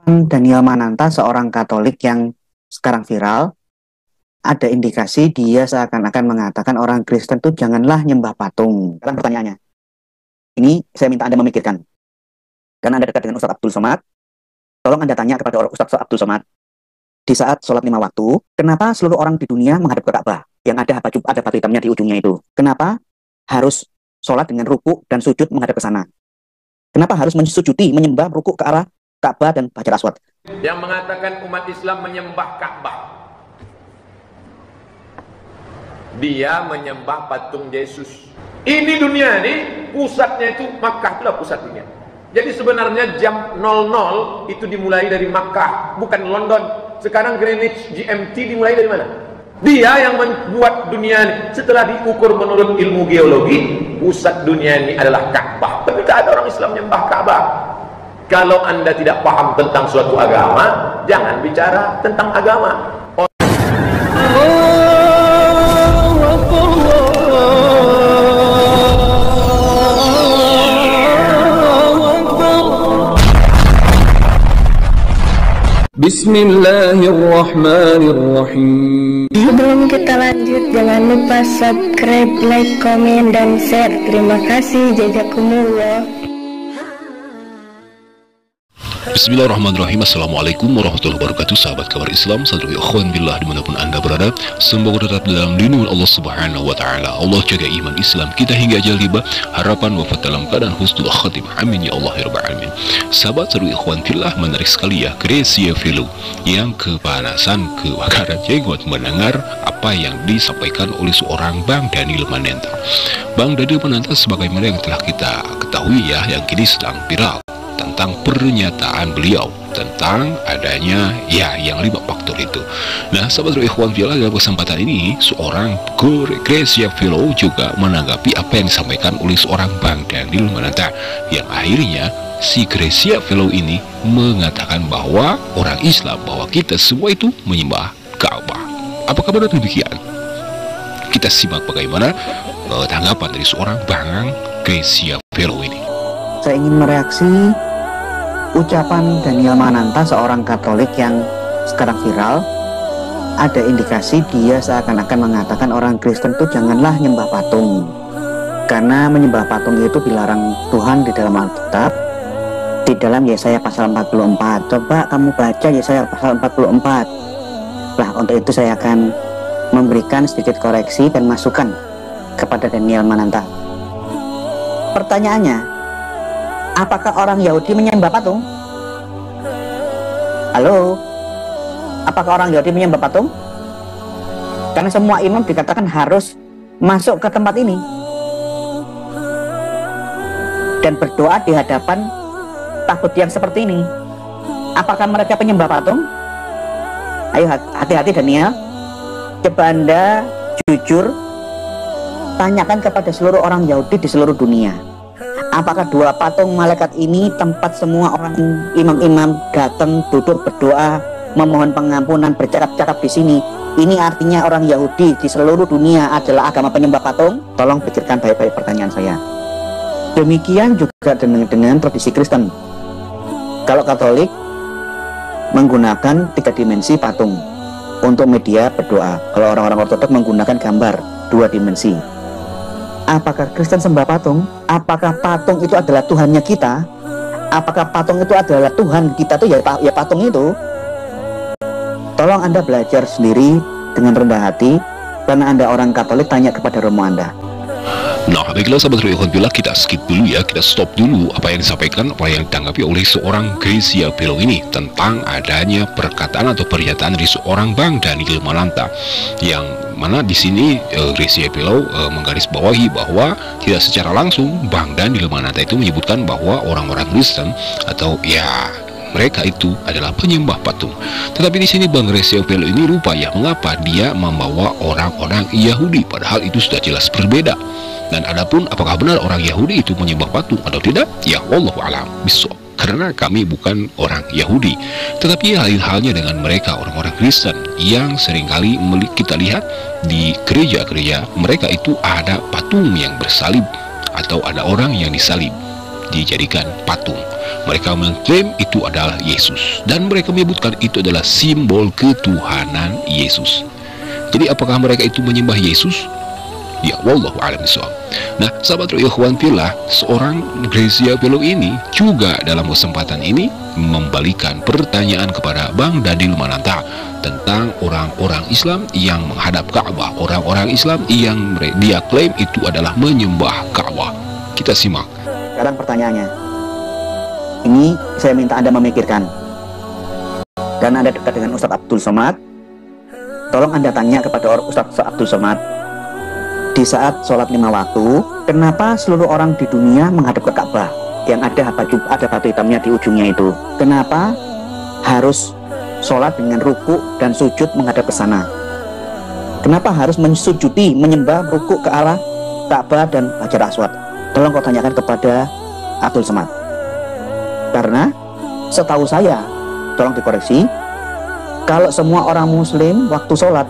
Daniel Mananta, seorang Katolik yang sekarang viral, ada indikasi dia seakan-akan mengatakan orang Kristen tuh janganlah nyembah patung. Sekarang pertanyaannya, ini saya minta Anda memikirkan. Karena Anda dekat dengan Ustadz Abdul Somad, tolong Anda tanya kepada Ustadz Abdul Somad, di saat sholat 5 waktu, kenapa seluruh orang di dunia menghadap ke Ka'bah? Yang ada batu hitamnya di ujungnya itu. Kenapa harus sholat dengan ruku dan sujud menghadap ke sana? Kenapa harus mensujudi, menyembah ruku ke arah Ka'bah dan Hajar Aswad? Yang mengatakan umat Islam menyembah Ka'bah, dia menyembah patung Yesus. Ini dunia ini pusatnya itu Makkah, itulah pusat dunia. Jadi sebenarnya jam 00 itu dimulai dari Makkah, bukan London. Sekarang Greenwich GMT dimulai dari mana? Dia yang membuat dunia ini. Setelah diukur menurut ilmu geologi, pusat dunia ini adalah Ka'bah. Tapi tak ada orang Islam menyembah Ka'bah. Kalau Anda tidak paham tentang suatu agama, jangan bicara tentang agama. Bismillahirrahmanirrahim. Sebelum kita lanjut, jangan lupa subscribe, like, komen, dan share. Terima kasih. Jazakumullah. Bismillahirrahmanirrahim. Assalamualaikum warahmatullahi wabarakatuh. Sahabat kabar Islam, saudara ikhwan billah dimanapun Anda berada, semoga tetap dalam lindungan Allah Subhanahu wa Ta'ala. Allah jaga iman Islam kita hingga ajal tiba, harapan wafat dalam keadaan husnul khatimah. Amin ya Allah ya rabbal alamin. Sahabat saudara ikhwan billah, menarik sekali ya Grecia Velo yang kepanasan, kebakaran jenggot mendengar apa yang disampaikan oleh seorang Bang Daniel Mananta. Bang Daniel Mananta sebagaimana yang telah kita ketahui ya, yang kini sedang viral tentang pernyataan beliau tentang adanya ya yang 5 faktor itu. Nah, sahabat ikhwan fillah, dalam kesempatan ini seorang Grecia Velo juga menanggapi apa yang disampaikan oleh seorang Bang Daniel Mananta, yang akhirnya si Grecia Velo ini mengatakan bahwa orang Islam, bahwa kita semua itu menyembah Ka'bah. Apakah benar demikian? Kita simak bagaimana tanggapan dari seorang Bang Grecia Velo ini. Saya ingin mereaksi ucapan Daniel Mananta, seorang Katolik yang sekarang viral. Ada indikasi dia seakan-akan mengatakan orang Kristen itu janganlah nyembah patung, karena menyembah patung itu dilarang Tuhan di dalam Alkitab, di dalam Yesaya pasal 44. Coba kamu baca Yesaya pasal 44. Nah, untuk itu saya akan memberikan sedikit koreksi dan masukan kepada Daniel Mananta. Pertanyaannya, apakah orang Yahudi menyembah patung? Halo? Apakah orang Yahudi menyembah patung? Karena semua imam dikatakan harus masuk ke tempat ini dan berdoa di hadapan tabut yang seperti ini. Apakah mereka penyembah patung? Ayo hati-hati Daniel. Coba Anda jujur tanyakan kepada seluruh orang Yahudi di seluruh dunia. Apakah 2 patung malaikat ini tempat semua orang imam-imam datang, duduk, berdoa, memohon pengampunan, bercakap-cakap di sini? Ini artinya orang Yahudi di seluruh dunia adalah agama penyembah patung? Tolong pikirkan baik-baik pertanyaan saya. Demikian juga dengan tradisi Kristen. Kalau Katolik menggunakan 3 dimensi patung untuk media berdoa. Kalau orang-orang Ortodok menggunakan gambar 2 dimensi. Apakah Kristen sembah patung? Apakah patung itu adalah Tuhannya kita? Apakah patung itu adalah Tuhan kita tuh ya patung itu? Tolong Anda belajar sendiri dengan rendah hati, karena Anda orang Katolik, tanya kepada romo Anda. Nah, baiklah sahabat Alhamdulillah, kita skip dulu ya, kita stop dulu apa yang disampaikan, apa yang ditanggapi oleh seorang Grecia Velo ini tentang adanya perkataan atau pernyataan dari seorang Bang Daniel Mananta, yang mana di sini Grecia Velo menggarisbawahi bahwa tidak secara langsung Bang Daniel Mananta itu menyebutkan bahwa orang-orang Kristen atau ya mereka itu adalah penyembah patung. Tetapi di sini Bang Grecia Velo ini lupa ya, mengapa dia membawa orang-orang Yahudi, padahal itu sudah jelas berbeda. Dan adapun apakah benar orang Yahudi itu menyembah patung atau tidak, ya wallahu a'lam bishawab, karena kami bukan orang Yahudi. Tetapi halnya dengan mereka orang-orang Kristen yang seringkali kita lihat di gereja-gereja mereka itu ada patung yang bersalib, atau ada orang yang disalib dijadikan patung. Mereka mengklaim itu adalah Yesus, dan mereka menyebutkan itu adalah simbol ketuhanan Yesus. Jadi apakah mereka itu menyembah Yesus? Ya, wallahu a'lam bishawab. Nah, sahabat ikhwan fillah, seorang Gracia Pelo ini juga dalam kesempatan ini membalikan pertanyaan kepada Bang Daniel Mananta tentang orang-orang Islam yang menghadap Ka'bah, orang-orang Islam yang dia klaim itu adalah menyembah Ka'bah. Kita simak. Sekarang pertanyaannya, ini saya minta Anda memikirkan, dan Anda dekat dengan Ustadz Abdul Somad. Tolong Anda tanya kepada Ustadz Abdul Somad, di saat sholat 5 waktu, kenapa seluruh orang di dunia menghadap ke Ka'bah yang ada batu hitamnya di ujungnya itu? Kenapa harus sholat dengan ruku dan sujud menghadap ke sana? Kenapa harus mensujudi, menyembah ruku ke arah Ka'bah dan Hajar Aswad? Tolong kau tanyakan kepada Abdul Somad. Karena setahu saya, tolong dikoreksi, kalau semua orang muslim waktu sholat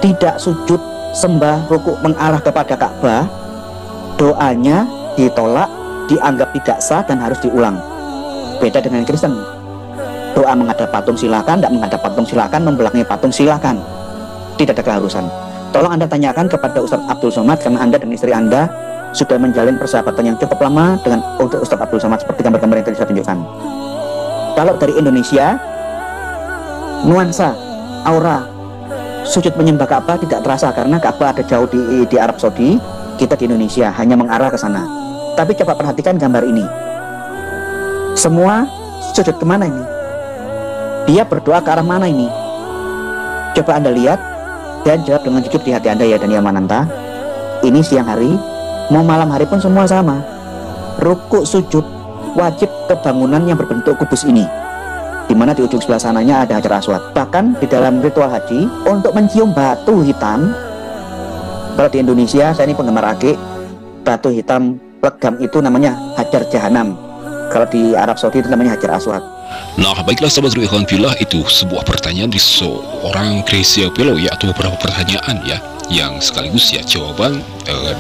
tidak sujud sembah ruku mengarah kepada Ka'bah, doanya ditolak, dianggap tidak sah dan harus diulang. Beda dengan Kristen, doa menghadap patung silakan, tidak menghadap patung silakan, membelakangi patung silakan, tidak ada keharusan. Tolong Anda tanyakan kepada Ustadz Abdul Somad, karena Anda dan istri Anda sudah menjalin persahabatan yang cukup lama dengan Ustadz Abdul Somad seperti gambar-gambar yang tadi saya tunjukkan. Kalau dari Indonesia, nuansa, aura sujud menyembah Ka'bah tidak terasa karena Ka'bah ada jauh di Arab Saudi, kita di Indonesia hanya mengarah ke sana. Tapi coba perhatikan gambar ini. Semua sujud kemana ini? Dia berdoa ke arah mana ini? Coba Anda lihat dan jawab dengan jujur di hati Anda ya Daniel Mananta. Ini siang hari, mau malam hari pun semua sama. Ruku sujud wajib ke bangunan yang berbentuk kubus ini, di mana di ujung sebelah sananya ada Hajar Aswad. Bahkan di dalam ritual haji, untuk mencium batu hitam, kalau di Indonesia, saya ini penggemar akik, batu hitam legam itu namanya Hajar Jahanam. Kalau di Arab Saudi itu namanya Hajar Aswad. Nah, baiklah sahabat ikhwan fillah, itu sebuah pertanyaan di seorang Gracia Pelo ya, atau beberapa pertanyaan ya, yang sekaligus ya jawaban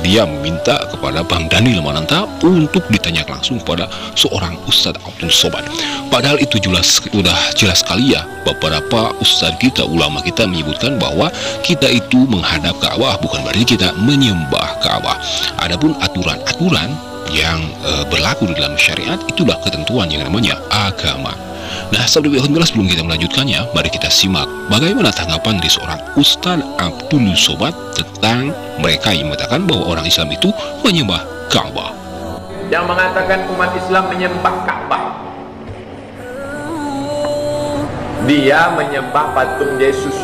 dia meminta kepada Bang Daniel Mananta untuk ditanya langsung kepada seorang Ustadz Abdul Somad. Padahal itu sudah jelas sekali ya, beberapa ustadz kita, ulama kita menyebutkan bahwa kita itu menghadap Ka'bah bukan berarti kita menyembah Ka'bah. Adapun aturan-aturan yang berlaku di dalam syariat, itulah ketentuan yang namanya agama. Nah, sahabat ikhwan, sebelum kita melanjutkannya, mari kita simak bagaimana tanggapan dari seorang Ustadz Abdul Somad tentang mereka yang mengatakan bahwa orang Islam itu menyembah Ka'bah. Yang mengatakan umat Islam menyembah Ka'bah, dia menyembah patung Yesus,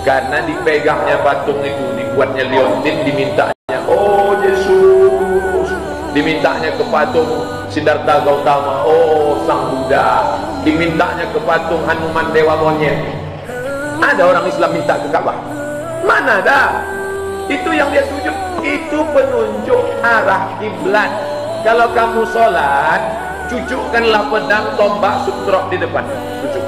karena dipegangnya patung itu, dibuatnya liontin, dimintanya, oh Yesus, dimintanya ke patung Siddhartha Gautama, oh Sang Buddha, dimintanya ke patung Hanuman Dewa Monyet. Ada orang Islam minta ke Ka'bah? Mana ada? Itu yang dia sujud, itu penunjuk arah kiblat. Kalau kamu sholat, cucukkanlah pedang, tombak, sutrok di depan. Cucuk.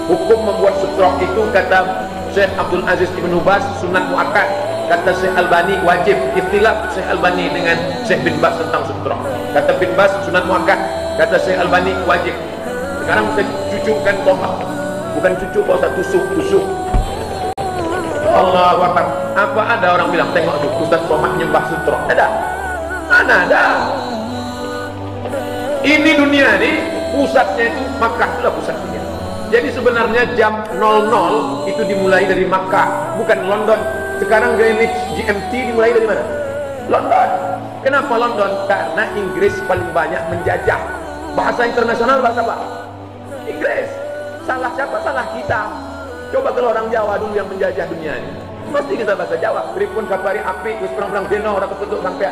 Hukum membuat sutrok itu, kata Syekh Abdul Aziz Ibn Baz, sunat muakkad. Kata Syekh Albani wajib. Ikhtilaf Syekh Albani dengan Syekh bin Baz tentang sutrok. Kata bin Baz sunat muakkad, kata Syekh Albani wajib. Sekarang saya cucukkan tombak, bukan cucuk, kalau saya tusuk. Allahu Akbar. Apa ada orang bilang, tengok tuh Ustaz Somad nyembah sutrok? Ada? Mana ada? Ini dunia nih, pusatnya itu Makkah, itulah pusat dunia. Jadi sebenarnya jam 00 itu dimulai dari Makkah, bukan London. Sekarang Greenwich GMT dimulai dari mana? London. Kenapa London? Karena Inggris paling banyak menjajah. Bahasa internasional bahasa apa? Inggris. Salah siapa? Salah kita. Coba kalau orang Jawa dulu yang menjajah dunia ini, mesti kita bahasa Jawa. Pripun kabari api, wis perang-perang deno ora kepetuk sampai.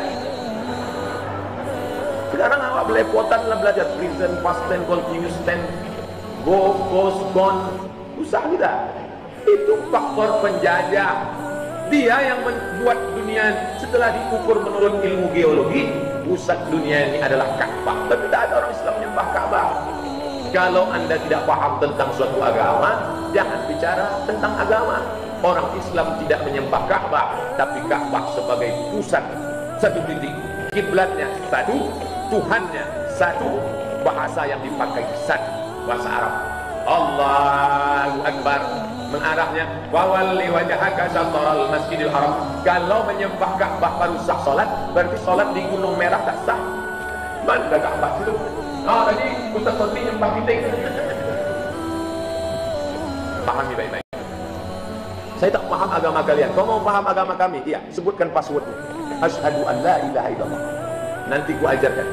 Sekarang awak belepotan lah belajar present, past tense, continuous tense, go, goes, gone. Usah kita. Itu faktor penjajah. Dia yang membuat dunia setelah diukur menurut ilmu geologi, pusat dunia ini adalah Ka'bah. Tapi tidak ada orang Islam menyembah Ka'bah. Kalau Anda tidak paham tentang suatu agama, jangan bicara tentang agama. Orang Islam tidak menyembah Ka'bah, tapi Ka'bah sebagai pusat, satu titik, kiblatnya satu, Tuhannya satu, bahasa yang dipakai lisan, bahasa Arab. Allahu Akbar, mengarahnya wawalli wajhaka syatral masjidil haram. Kalau menyembah Ka'bah baru sah salat, berarti salat di Gunung Merah tak sah. Mana Ka'bah itu? Tadi Ustaz Soti nyembah kita. Pahami baik-baik. Saya tak paham agama kalian. Kau mau paham agama kami? Iya, sebutkan passwordnya. Asyhadu an la ilaha illallah. Nanti ku ajarkan.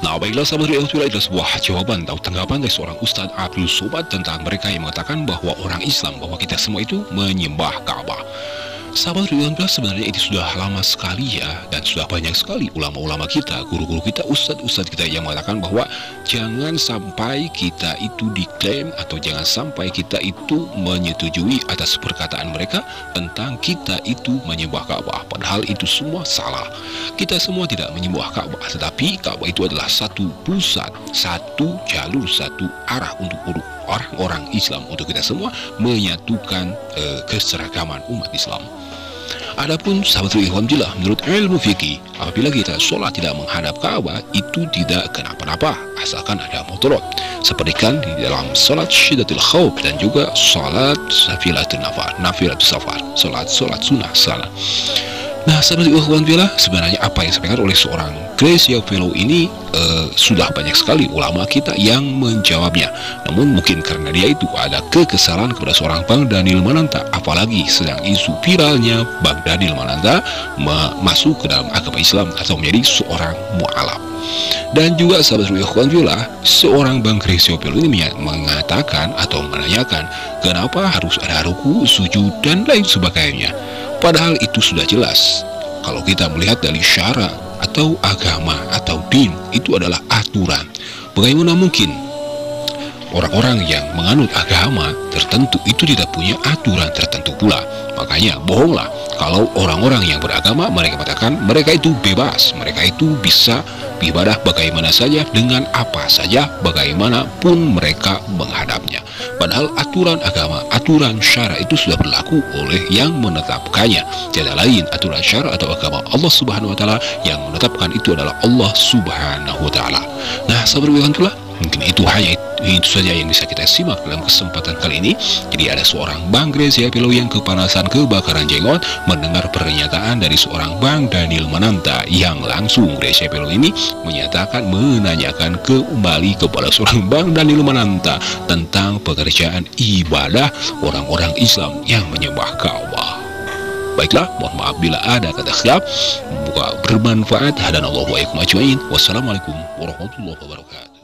Nah, baiklah sahabat Ru'yah, itulah sebuah jawaban atau tanggapan dari seorang Ustadz Abdul Somad tentang mereka yang mengatakan bahwa orang Islam, bahwa kita semua itu menyembah Ka'bah. Sahabat Ru'yah, sebenarnya itu sudah lama sekali ya, dan sudah banyak sekali ulama-ulama kita, guru-guru kita, ustadz-ustadz kita yang mengatakan bahwa jangan sampai kita itu diklaim atau jangan sampai kita itu menyetujui atas perkataan mereka tentang kita itu menyembah Ka'bah. Padahal itu semua salah. Kita semua tidak menyembah Ka'bah, tetapi Ka'bah itu adalah satu pusat, satu jalur, satu arah untuk orang-orang Islam, untuk kita semua menyatukan keseragaman umat Islam. Adapun sahabat alhamdulillah, menurut ilmu fikih, apabila kita sholat tidak menghadap Ka'bah itu tidak kenapa-napa, asalkan ada mudarat. Seperti kan di dalam sholat syiddatul khauf dan juga sholat nafilatul safar, sholat sunnah salat. Nah, sahabat alhamdulillah, sebenarnya apa yang disampaikan oleh seorang Gracia Fellow ini sudah banyak sekali ulama kita yang menjawabnya. Namun mungkin karena dia itu ada kekesalan kepada seorang Bang Daniel Mananta, apalagi sedang isu viralnya Bang Daniel Mananta masuk ke dalam agama Islam atau menjadi seorang mu'alaf. Dan juga sahabat alhamdulillah, seorang Bang Gracia Fellow ini mengatakan atau menanyakan kenapa harus ada ruku, sujud dan lain sebagainya. Padahal itu sudah jelas. Kalau kita melihat dari syara atau agama atau din, itu adalah aturan. Bagaimana mungkin orang-orang yang menganut agama tertentu itu tidak punya aturan tertentu pula? Makanya bohonglah kalau orang-orang yang beragama mereka katakan mereka itu bebas, mereka itu bisa beribadah bagaimana saja, dengan apa saja, bagaimanapun mereka menghadapnya. Padahal aturan agama, aturan syara itu sudah berlaku oleh yang menetapkannya. Tidak lain aturan syara atau agama Allah Subhanahu wa Ta'ala, yang menetapkan itu adalah Allah Subhanahu wa Ta'ala. Nah, sahabat itulah, mungkin itu saja yang bisa kita simak dalam kesempatan kali ini. Jadi ada seorang Bang Gracia Fellow yang kepanasan kebakaran jenggot mendengar pernyataan dari seorang Bang Daniel Mananta, yang langsung Gracia Fellow ini menanyakan kembali kepada seorang Bang Daniel Mananta tentang pekerjaan ibadah orang-orang Islam yang menyembah Ka'bah. Baiklah, mohon maaf bila ada kata khilaf. Semoga bermanfaat. Hadanallahu wa iyyakum ajmain. Wassalamualaikum warahmatullahi wabarakatuh.